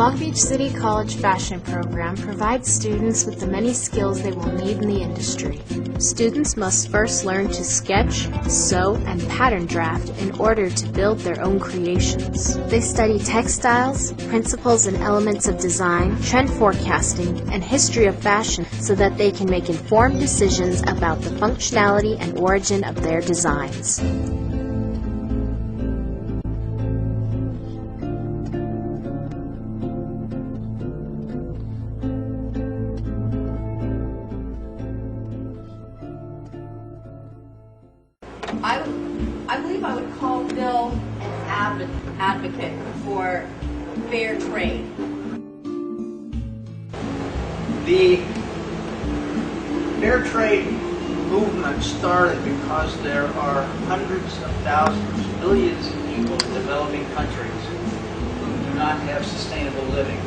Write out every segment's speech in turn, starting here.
Long Beach City College Fashion Program provides students with the many skills they will need in the industry. Students must first learn to sketch, sew, and pattern draft in order to build their own creations. They study textiles, principles and elements of design, trend forecasting, and history of fashion so that they can make informed decisions about the functionality and origin of their designs. I believe I would call Bill an advocate for fair trade. The fair trade movement started because there are hundreds of thousands, millions of people in developing countries who do not have sustainable living.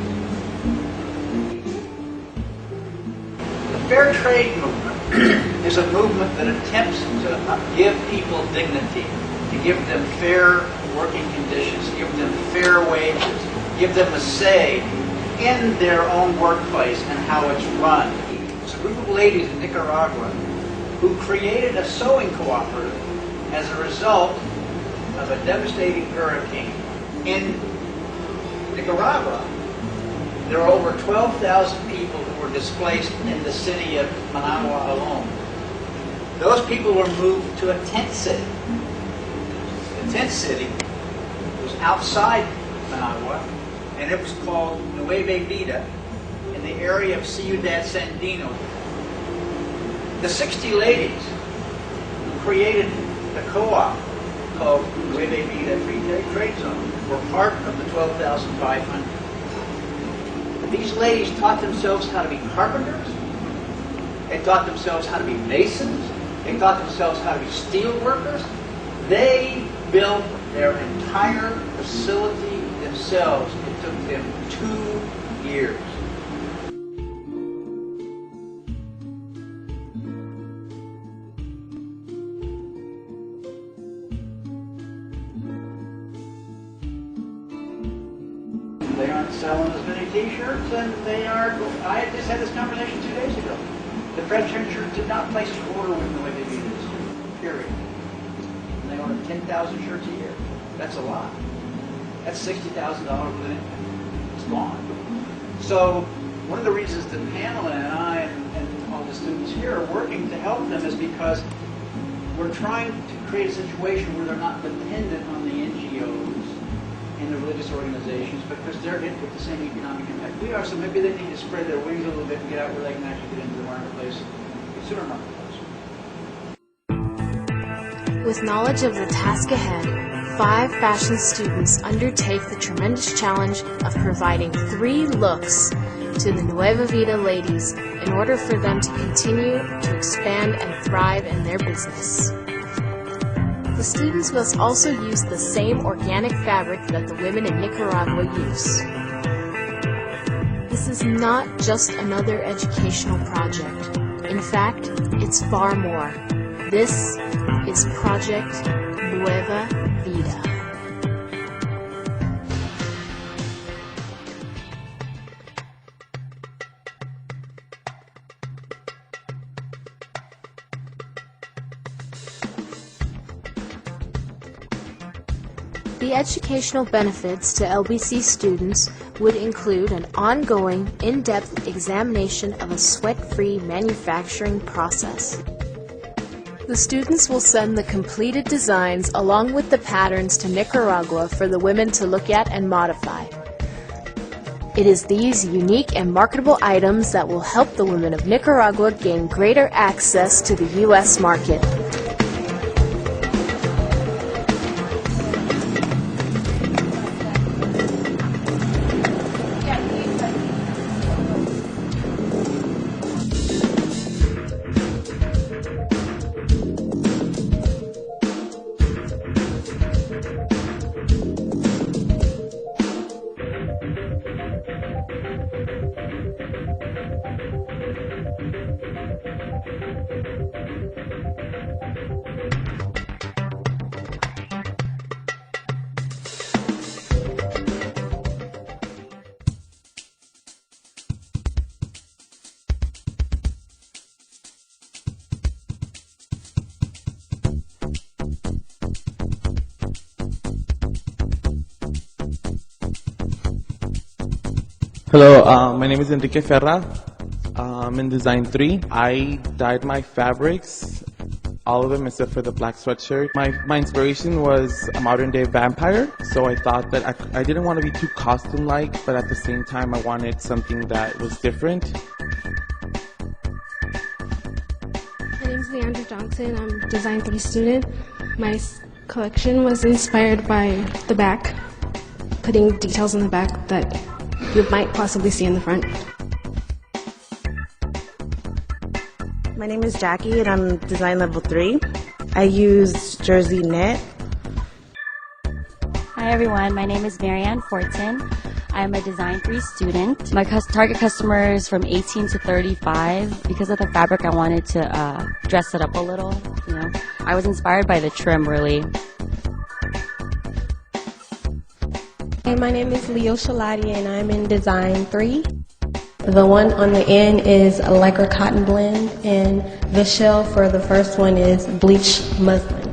The fair trade movement is a movement that attempts to give people dignity, to give them fair working conditions, give them fair wages, give them a say in their own workplace and how it's run. It's a group of ladies in Nicaragua who created a sewing cooperative as a result of a devastating hurricane. In Nicaragua, there are over 12,000 people who were displaced in the city of Managua alone. Those people were moved to a tent city. The tent city was outside Managua, and it was called Nueva Vida in the area of Ciudad Sandino. The 60 ladies who created the co-op called Nueva Vida Free Trade Zone were part of the 12,500. These ladies taught themselves how to be carpenters. They taught themselves how to be masons. They taught themselves how to be steel workers. They built their entire facility themselves. It took them 2 years. They aren't selling as many t-shirts, and they are... I just had this conversation 2 days ago. The French Church did not place an order with the way they do this, period. And they order 10,000 shirts a year. That's a lot. That's $60,000 with income. It's gone. So one of the reasons that Pamela and I and all the students here are working to help them is because we're trying to create a situation where they're not dependent on the NGOs and the religious organizations, because they're hit with the same economic impact we are. So maybe they need to spread their wings a little bit and get out where they can actually get into the marketplace, consumer marketplace. With knowledge of the task ahead, 5 fashion students undertake the tremendous challenge of providing 3 looks to the Nueva Vida ladies in order for them to continue to expand and thrive in their business. The students must also use the same organic fabric that the women in Nicaragua use. This is not just another educational project. In fact, it's far more. This is Project Nueva Vida. The educational benefits to LBC students would include an ongoing, in-depth examination of a sweat-free manufacturing process. The students will send the completed designs along with the patterns to Nicaragua for the women to look at and modify. It is these unique and marketable items that will help the women of Nicaragua gain greater access to the U.S. market. Hello, my name is Enrique Ferra. I'm in Design 3. I dyed my fabrics, all of them except for the black sweatshirt. My inspiration was a modern day vampire, so I thought that I didn't want to be too costume-like, but at the same time I wanted something that was different. My name is Leandra Johnson. I'm a Design 3 student. My collection was inspired by the back, putting details in the back that you might possibly see in the front. My name is Jackie and I'm Design Level 3. I use jersey knit. Hi everyone, my name is Marianne Fortin. I'm a Design 3 student. My target customer is from 18 to 35. Because of the fabric, I wanted to dress it up a little. I was inspired by the trim, really. Hey, my name is Leo Shalati and I'm in Design 3. The one on the end is a lycra cotton blend and the shell for the first one is bleached muslin.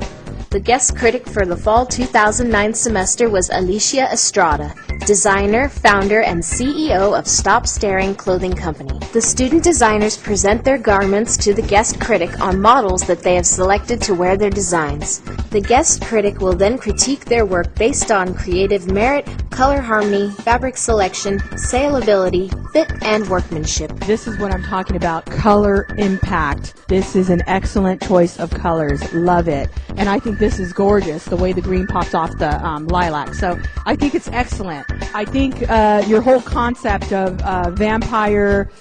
The guest critic for the fall 2009 semester was Alicia Estrada, designer, founder, and CEO of Stop Staring Clothing Company. The student designers present their garments to the guest critic on models that they have selected to wear their designs. The guest critic will then critique their work based on creative merit, color harmony, fabric selection, saleability, fit, and workmanship. This is what I'm talking about, color impact. This is an excellent choice of colors. Love it. And I think this is gorgeous, the way the green pops off the lilac. So I think it's excellent. I think your whole concept of vampire,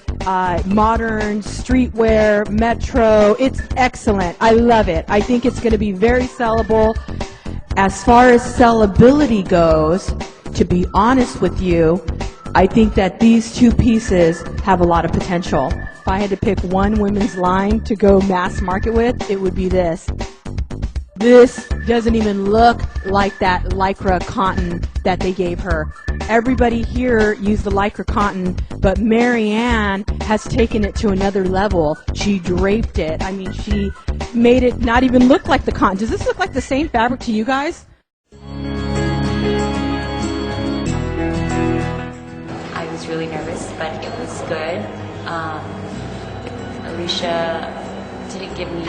modern, streetwear, metro, it's excellent. I love it. I think it's going to be very sellable. As far as sellability goes, to be honest with you, I think that these two pieces have a lot of potential. If I had to pick one women's line to go mass market with, it would be this. This doesn't even look like that lycra cotton that they gave her. Everybody here used the lycra cotton, but Marianne has taken it to another level. She draped it. I mean, she made it not even look like the cotton. Does this look like the same fabric to you guys? I was really nervous, but it was good. Alicia didn't give me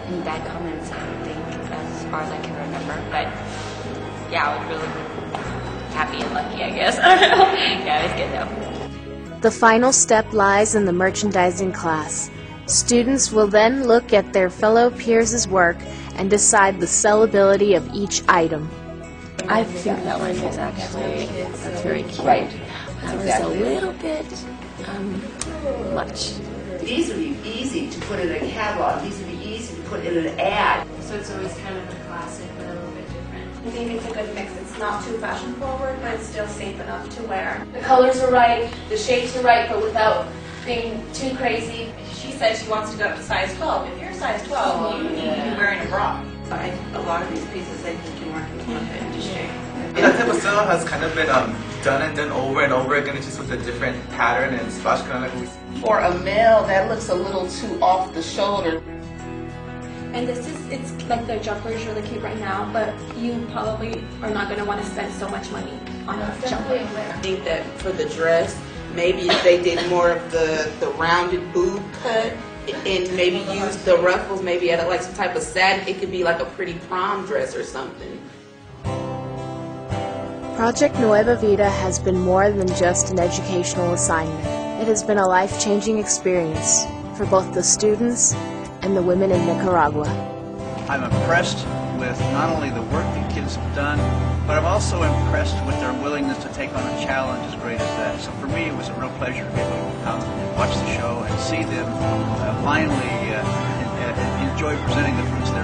any bad comments, I don't think, as far as I can remember. But yeah, I was really happy and lucky, I guess. I don't know. Yeah, it was good though. The final step lies in the merchandising class. Students will then look at their fellow peers' work and decide the sellability of each item. I think that one is actually that's very cute. Right. That was a little bit much. These would be easy to put in a catalog. These would be easy to put in an ad. So it's always kind of a classic, but a little bit different. I think it's a good mix. It's not too fashion forward, but it's still safe enough to wear. The colors are right, the shapes are right, but without being too crazy. She said she wants to go up to size 12. If you're size 12, you need to be wearing a bra. A lot of these pieces I think can work in one fit and just shape. That type of style has kind of been done and done over and over again. It's just with a different pattern and splash kind of like we see. For a male, that looks a little too off the shoulder. And it's like the jumper is really cute right now, but you probably are not going to want to spend so much money on a jumper. I think that for the dress, maybe if they did more of the rounded boob cut and maybe use the ruffles, maybe at like some type of satin, it could be like a pretty prom dress or something. Project Nueva Vida has been more than just an educational assignment. It has been a life-changing experience for both the students and the women in Nicaragua. I'm impressed with not only the work the kids have done, but I'm also impressed with their willingness to take on a challenge as great as that. So for me, it was a real pleasure to be able to come and watch the show and see them finally enjoy presenting the fruits of their